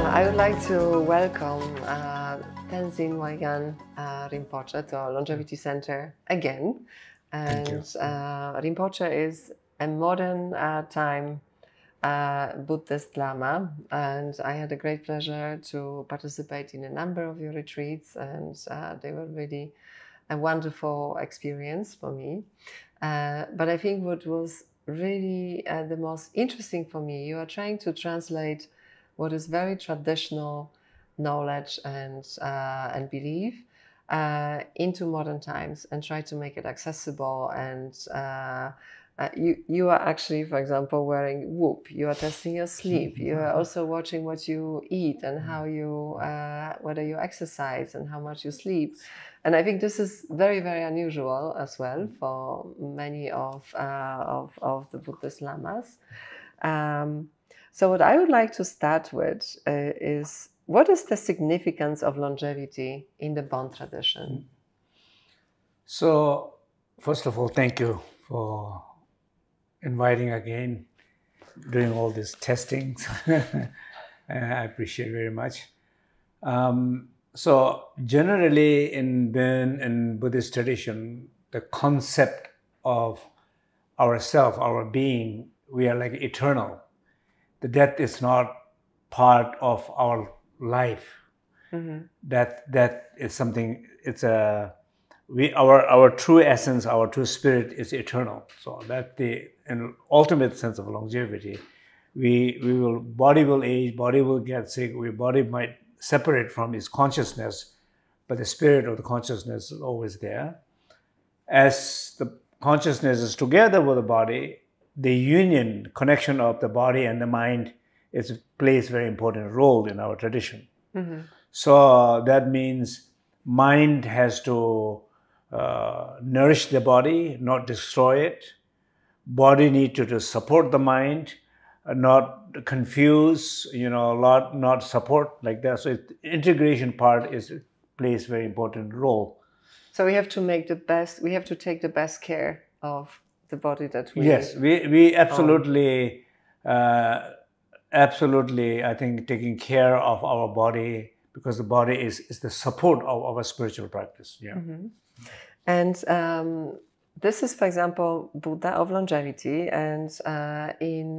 I would like to welcome Tenzin Wangyal Rinpoche to our Longevity Center again. And Rinpoche is a modern time Buddhist lama, and I had a great pleasure to participate in a number of your retreats, and they were really a wonderful experience for me. But I think what was really the most interesting for me, you are trying to translate what is very traditional knowledge and belief into modern times and try to make it accessible. And you are actually, for example, wearing Whoop. You are testing your sleep. You are also watching what you eat and how you, whether you exercise and how much you sleep. And I think this is very, very unusual as well for many of the Buddhist lamas. So what I would like to start with is, what is the significance of longevity in the Bön tradition? So, first of all, thank you for inviting again, doing all these testings. I appreciate very much. So generally in Bön and Buddhist tradition, the concept of ourself, our being, we are like eternal. The death is not part of our life. Mm-hmm. That is something. It's a our true essence, our true spirit is eternal. So that the ultimate sense of longevity. Body will age, body will get sick. Body might separate from its consciousness, but the spirit of the consciousness is always there. As the consciousness is together with the body, the union, connection of the body and the mind plays a very important role in our tradition. Mm-hmm. So that means mind has to nourish the body, not destroy it. Body needs to support the mind, not confuse, not support like that. So integration part plays a very important role. So we have to make the best, we have to take the best care of the body that we... Yes, we absolutely, absolutely, I think, taking care of our body, because the body is the support of our spiritual practice. Yeah. Mm-hmm. And this is, for example, Buddha of longevity, and in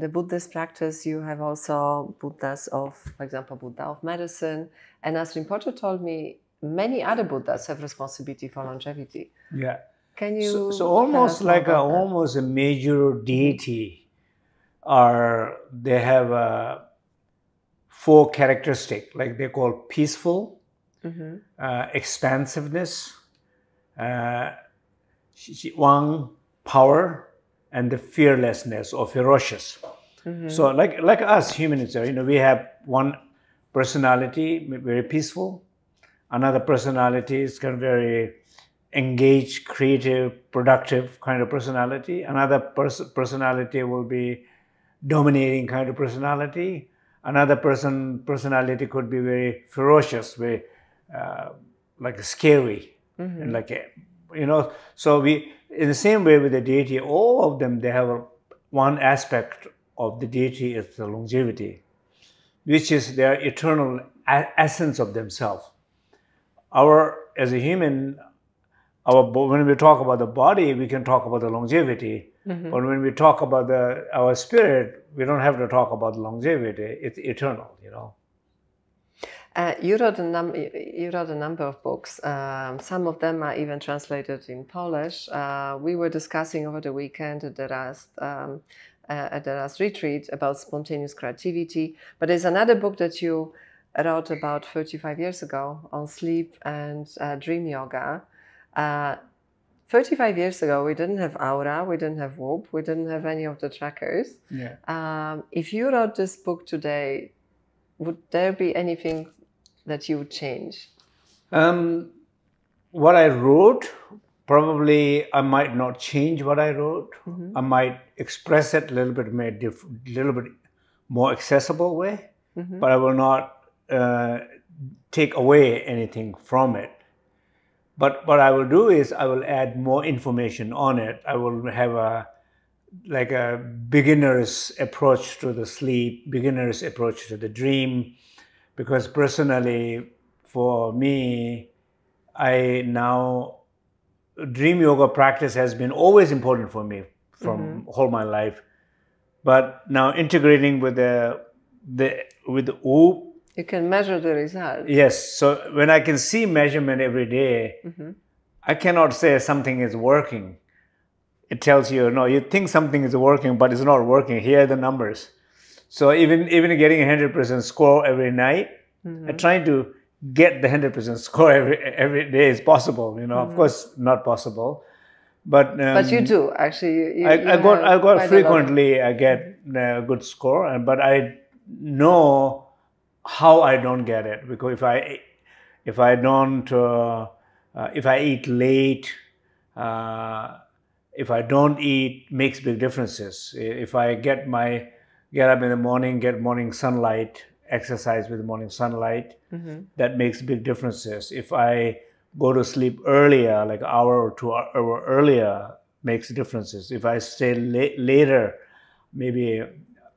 the Buddhist practice, you have also Buddhas of, for example, Buddha of medicine. And as Rinpoche told me, many other Buddhas have responsibility for longevity. Yeah. Can you? So almost like almost a major deity, they have 4 characteristics, like they call peaceful, mm-hmm. Expansiveness, Wang, power, and the fearlessness or ferocious. Mm-hmm. So like us humans, we have one personality, very peaceful. Another personality is kind of very engaged, creative, productive kind of personality. Another personality will be dominating kind of personality. Another personality could be very ferocious, very like scary, mm-hmm. and like So in the same way with the deity, all of them, they have one aspect of the deity is the longevity, which is their eternal essence of themselves. As a human, when we talk about the body, we can talk about the longevity. Mm-hmm. But when we talk about our spirit, we don't have to talk about longevity. It's eternal, You wrote a number of books. Some of them are even translated in Polish. We were discussing over the weekend at the last retreat about spontaneous creativity. But there's another book that you wrote about 35 years ago on sleep and dream yoga. 35 years ago, we didn't have Aura, we didn't have Whoop, we didn't have any of the trackers. Yeah. If you wrote this book today, would there be anything that you would change? What I wrote, probably I might not change what I wrote. Mm-hmm. I might express it a little bit more accessible way, mm-hmm. but I will not take away anything from it. But what I will do is I will add more information on it. I will have like a beginner's approach to the sleep, beginner's approach to the dream, because personally, for me, dream yoga practice has been always important for me from whole my life. But now integrating with the OOP, you can measure the results. Yes. So when I can see measurement every day, I cannot say something is working. It tells you, no, you think something is working, but it's not working. Here are the numbers. So even getting a 100% score every night, I try to get the 100% score every day is possible. You know, of course, not possible. But you do actually. I got frequently. I get a good score, but I know how I don't get it, because if I eat late, if I don't eat, makes big differences. If I get up in the morning, get morning sunlight, exercise with morning sunlight, that makes big differences. If I go to sleep earlier, like an hour or 2 hours earlier, makes differences. If I stay later, maybe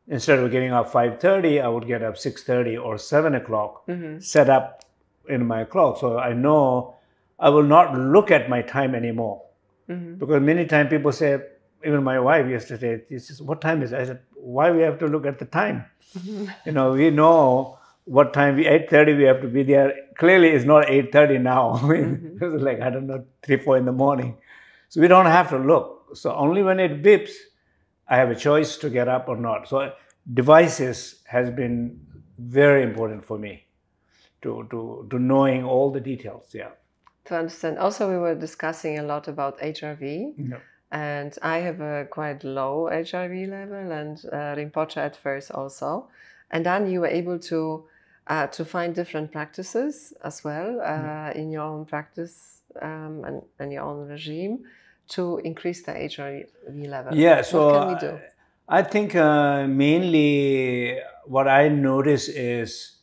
instead of getting up 5:30, I would get up 6:30 or 7 o'clock, set up in my clock. So I know I will not look at my time anymore. Because many times people say, even my wife yesterday, she says, what time is it? I said, why we have to look at the time? You know, we know what time, 8:30 we have to be there. Clearly it's not 8:30 now. It's like, I don't know, 3, 4 in the morning. So we don't have to look. So only when it beeps, I have a choice to get up or not. So devices has been very important for me to knowing all the details. Yeah. To understand. Also, we were discussing a lot about HRV. Yeah. And I have a quite low HRV level, and Rinpoche at first also. And then you were able to find different practices as well in your own practice and your own regime to increase the HRV level. Yeah, so what can we do? I think mainly what I notice is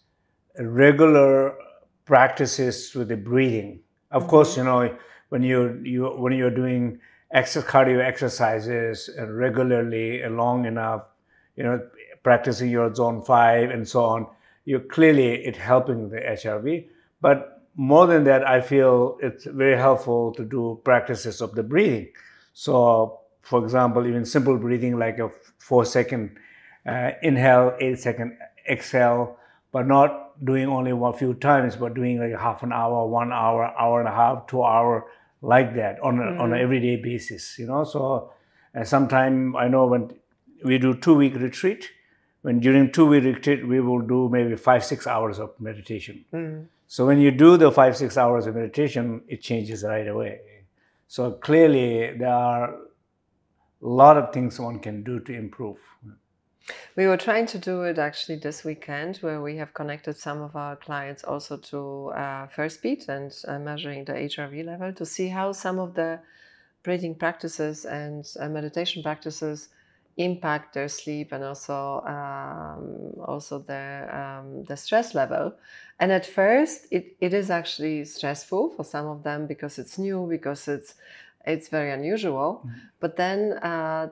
regular practices with the breathing. Of course, you know, when you're doing cardio exercises regularly long enough, you know, practicing your zone 5 and so on, it helping the HRV. But more than that, I feel it's very helpful to do practices of the breathing. So, for example, even simple breathing like a 4-second inhale, 8-second exhale, but not doing only a few times, but doing like half an hour, 1 hour, hour and a half, 2 hours, like that on an everyday basis, you know. So sometime I know when we do 2-week retreat, during 2-week retreat, we will do maybe 5-6 hours of meditation. So when you do the 5-6 hours of meditation, it changes right away. So clearly there are a lot of things one can do to improve. We were trying to do it actually this weekend, where we have connected some of our clients also to First Beat and measuring the HRV level to see how some of the breathing practices and meditation practices impact their sleep and also the stress level. And at first, it is actually stressful for some of them because it's new, because it's very unusual. But then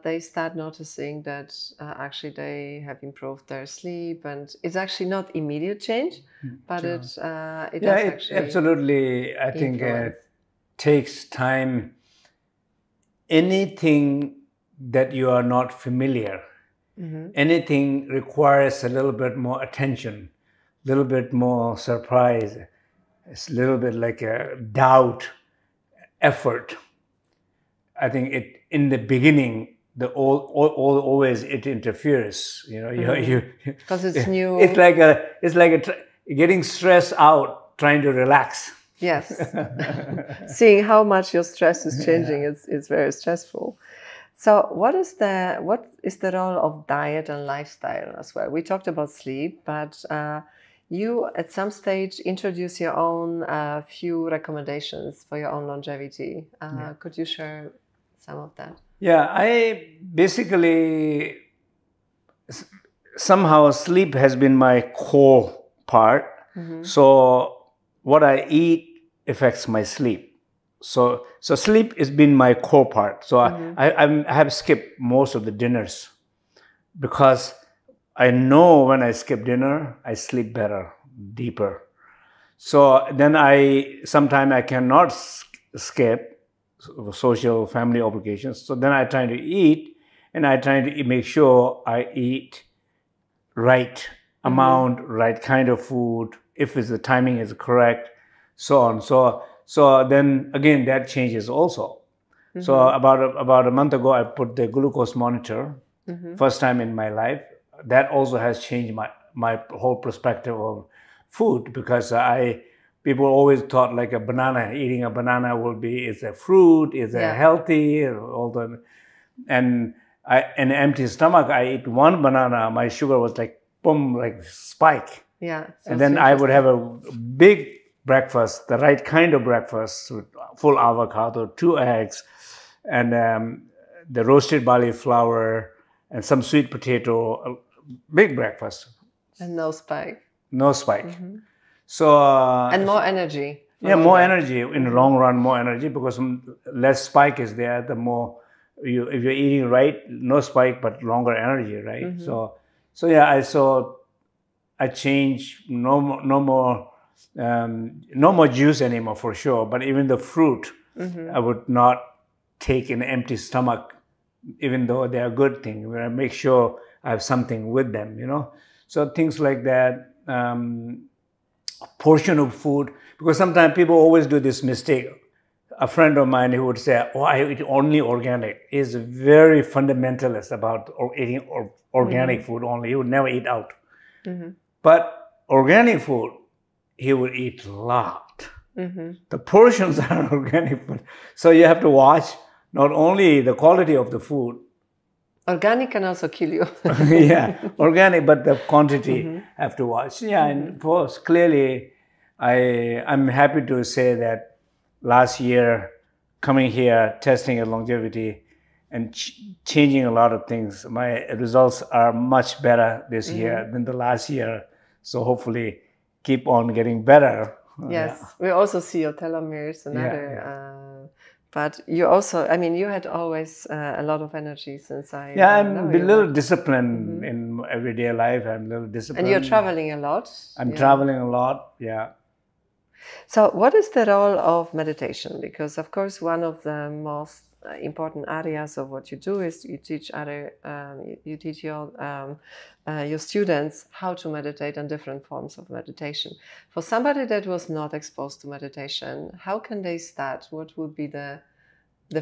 they start noticing that actually they have improved their sleep, and it's actually not immediate change, but it does actually absolutely. I think it takes time. Anything that you are not familiar, anything requires a little bit more attention, a little bit more surprise, it's a little bit like a doubt, effort. I think in the beginning, always it interferes. You know, because it's new. It's like getting stressed out, trying to relax. Yes, seeing how much your stress is changing is very stressful. So, what is the role of diet and lifestyle as well? We talked about sleep, but you at some stage introduce your own few recommendations for your own longevity. Could you share some of that? Yeah, I basically somehow sleep has been my core part. So what I eat affects my sleep. So sleep has been my core part. So I have skipped most of the dinners because I know when I skip dinner, I sleep better, deeper. So then sometimes I cannot skip social family obligations. So then I try to eat, and I try to make sure I eat right amount, right kind of food, if the timing is correct, so on. So then again, that changes also. So about a month ago, I put the glucose monitor, first time in my life. That also has changed my whole perspective of food, because people always thought like a banana, eating a banana is a fruit, is a healthy, and an empty stomach, I eat one banana, my sugar was like boom, like spike. Yeah. And then I would have a big breakfast, the right kind of breakfast, with full avocado, 2 eggs, and the roasted barley flour, and some sweet potato, a big breakfast. And no spike. No spike. So and more energy. Yeah, more energy in the long run, more energy, because less spike is there, the more if you're eating right, no spike but longer energy, right? So yeah, I changed no more juice anymore for sure, but even the fruit I would not take an empty stomach, even though they are good things. Where I make sure I have something with them, So things like that. Portion of food, because sometimes people always do this mistake. A friend of mine who would say, "Oh, I eat only organic," is very fundamentalist about eating organic food only. He would never eat out. But organic food, he would eat a lot. The portions are organic food. So you have to watch not only the quality of the food. Organic can also kill you. Yeah, organic, but the quantity have to watch. Yeah, and of course, clearly, I'm happy to say that last year, coming here, testing at longevity, and changing a lot of things, my results are much better this year than the last year. So hopefully, keep on getting better. Yes, we also see your telomeres and other. But you also, I mean, you had always a lot of energy since I. Yeah, I'm a little disciplined in everyday life. I'm a little disciplined. And you're traveling a lot. I'm traveling a lot, yeah. So what is the role of meditation? Because of course, one of the most important areas of what you do is you teach your students how to meditate and different forms of meditation. For somebody that was not exposed to meditation, how can they start? What would be the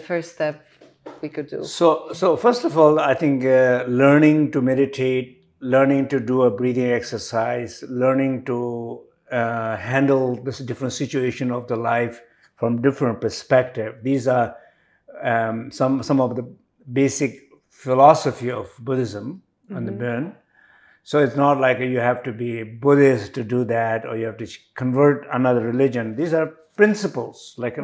first step we could do? So first of all, I think learning to meditate, learning to do a breathing exercise, learning to handle this different situation of the life from different perspective. These are some of the basic philosophy of Buddhism and the Bön. So it's not like you have to be Buddhist to do that, or you have to convert another religion. These are principles, like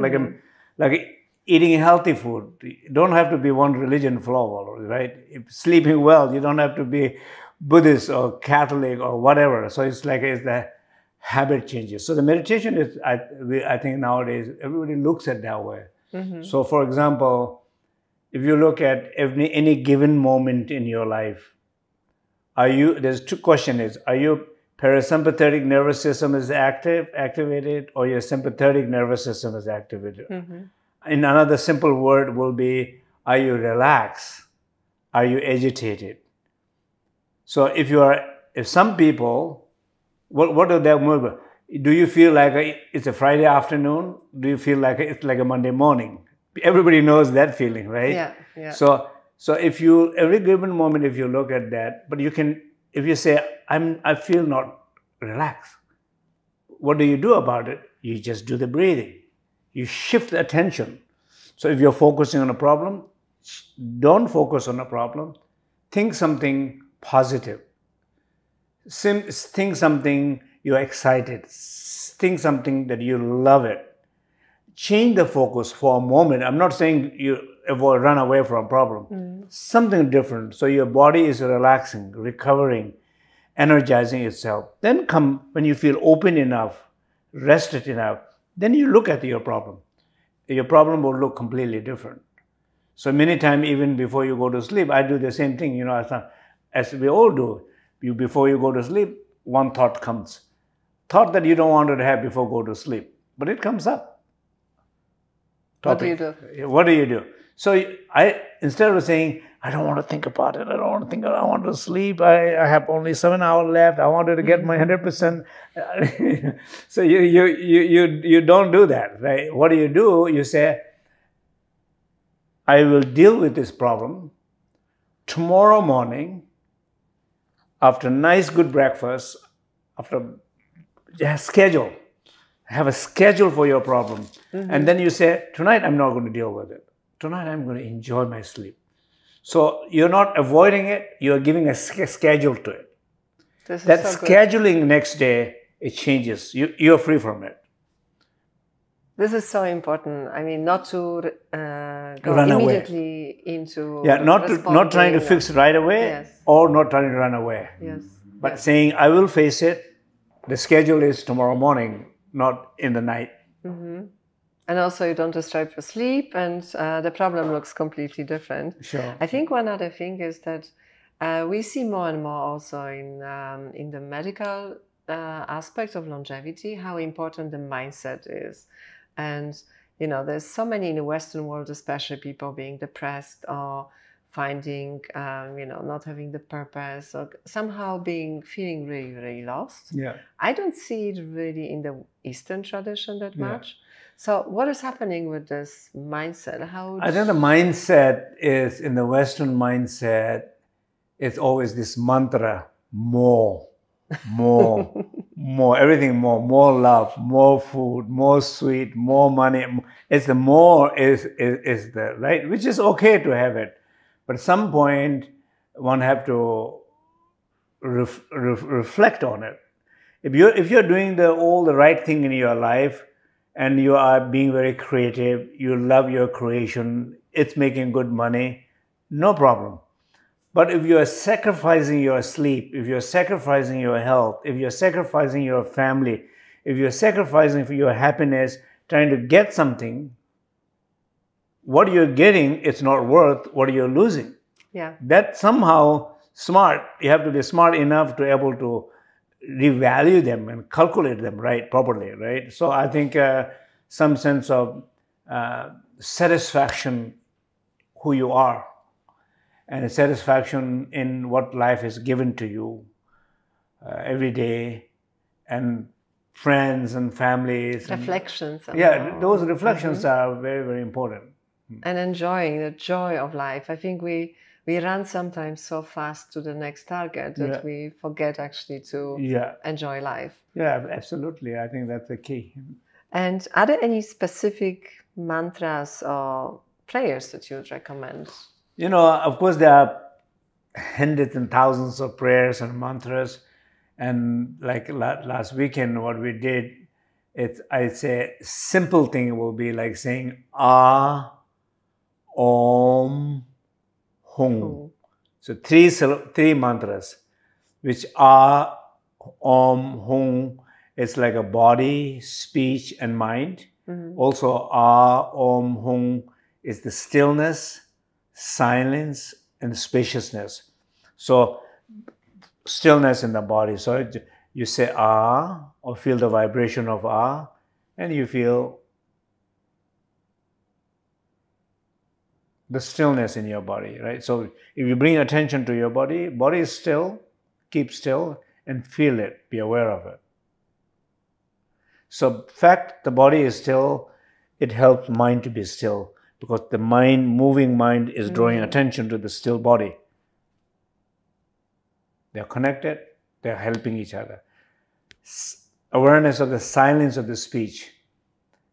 eating healthy food. You don't have to be one religion follower, right? If sleeping well, you don't have to be Buddhist or Catholic or whatever. So it's the habit changes. So the meditation is, I think nowadays, everybody looks at that way. So for example, if you look at any given moment in your life, there's two questions. Are your parasympathetic nervous system is activated, or your sympathetic nervous system is activated? In another simple word will be, are you relaxed? Are you agitated? So if some people, what do they move? Do you feel like it's a Friday afternoon? Do you feel like it's like a Monday morning? Everybody knows that feeling, right? Yeah. So if every given moment, if you look at that, but if you say, I feel not relaxed, what do you do about it? You just do the breathing. You shift the attention. So if you're focusing on a problem, don't focus on a problem. Think something positive. Think something you're excited. Think something that you love it. Change the focus for a moment. I'm not saying you run away from a problem. Something different. So your body is relaxing, recovering, energizing itself. Then when you feel open enough, rested enough, then you look at your problem. your problem will look completely different. So many times, even before you go to sleep, I do the same thing, as we all do. Before you go to sleep, one thought comes. Thought that you don't want to have before go to sleep, but it comes up. Topic. What do you do? What do you do? So instead of saying, I don't want to think about it, I don't want to think, I want to sleep, I have only 7 hours left, I wanted to get my 100%. So you don't do that, right? What do? You say, I will deal with this problem tomorrow morning after nice good breakfast, after schedule. Have a schedule for your problem. And then you say, tonight I'm not going to deal with it. Tonight I'm going to enjoy my sleep. So you're not avoiding it, you're giving a schedule to it. That so scheduling good. Next day, it changes. You're free from it. This is so important. I mean, not to go immediately into not trying to fix it right away, or not trying to run away. But saying, I will face it. The schedule is tomorrow morning, not in the night. And also you don't disturb your sleep, and the problem looks completely different. Sure. I think one other thing is that we see more and more also in the medical aspect of longevity, how important the mindset is. And, there's so many in the Western world, especially people being depressed or finding, not having the purpose, or somehow feeling really, really lost. I don't see it really in the Eastern tradition that much. So what is happening with this mindset? I think the mindset is, in the Western mindset, it's always this mantra, more, everything more love, more food, more sweet, more money. It's the more is the right, which is okay to have it. But at some point, one have to reflect on it. If you're doing all the right thing in your life, and you are being very creative, you love your creation, it's making good money, no problem. But if you are sacrificing your sleep, if you're sacrificing your health, if you're sacrificing your family, if you're sacrificing for your happiness, trying to get something, what you're getting, it's not worth what you're losing. That's somehow smart. You have to be smart enough to able to revalue them and calculate them properly, right? So I think some sense of satisfaction who you are, and a satisfaction in what life is given to you every day, and friends and families. Reflections. Those reflections are very, very important. And enjoying the joy of life. I think we run sometimes so fast to the next target that we forget actually to enjoy life. Yeah, absolutely. I think that's the key. And are there any specific mantras or prayers that you would recommend? Of course, there are hundreds and thousands of prayers and mantras. And like last weekend, what we did, I'd say simple thing will be like saying Ah, Om, Hum. So three mantras, which are Om, Hum. It's like a body, speech, and mind. Also, Ah, Om, Hum is the stillness, silence, and spaciousness. So, stillness in the body. So, you say Ah, or feel the vibration of Ah, and you feel the stillness in your body, right? So if you bring attention to your body, body is still, keep still, and feel it, be aware of it. So fact, the body is still, it helps mind to be still, because the mind, moving mind, is drawing attention to the still body. They're connected, they're helping each other. Awareness of the silence of the speech.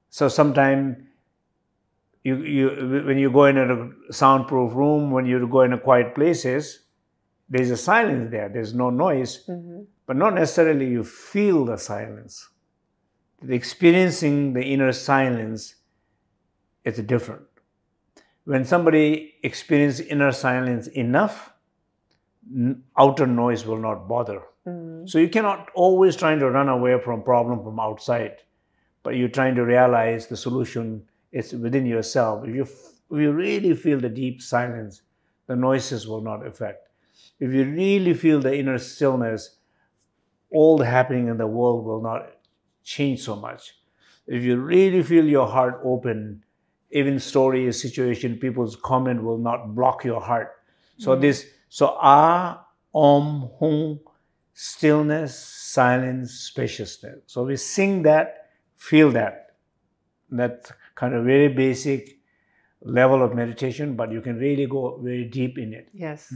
So sometimes when you go in a soundproof room, when you go in a quiet places, there's a silence there. There's no noise, but not necessarily you feel the silence. The experiencing the inner silence is different. When somebody experiences inner silence enough, outer noise will not bother. So you cannot always trying to run away from problem from outside, but you're trying to realize the solution it's within yourself. If you really feel the deep silence, the noises will not affect. If you really feel the inner stillness, all the happening in the world will not change so much. If you really feel your heart open, even story, situation, people's comment will not block your heart. So Om, Hum, stillness, silence, spaciousness. So we sing that, feel that. That's kind of very basic level of meditation, but you can really go very deep in it. Yes.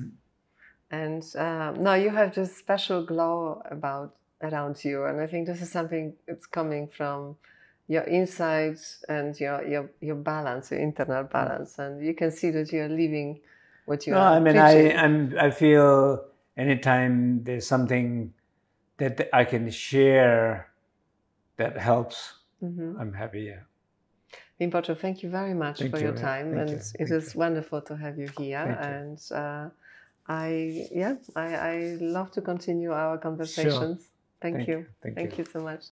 And now you have this special glow around you, and I think this is something that's coming from your insights and your balance, your internal balance, and you can see that you're living what you are preaching. I feel anytime there's something that I can share that helps, I'm happy. Yeah. Rinpoche, thank you very much for your time, and it is wonderful to have you here. And I love to continue our conversations. Sure. Thank you. Thank you so much.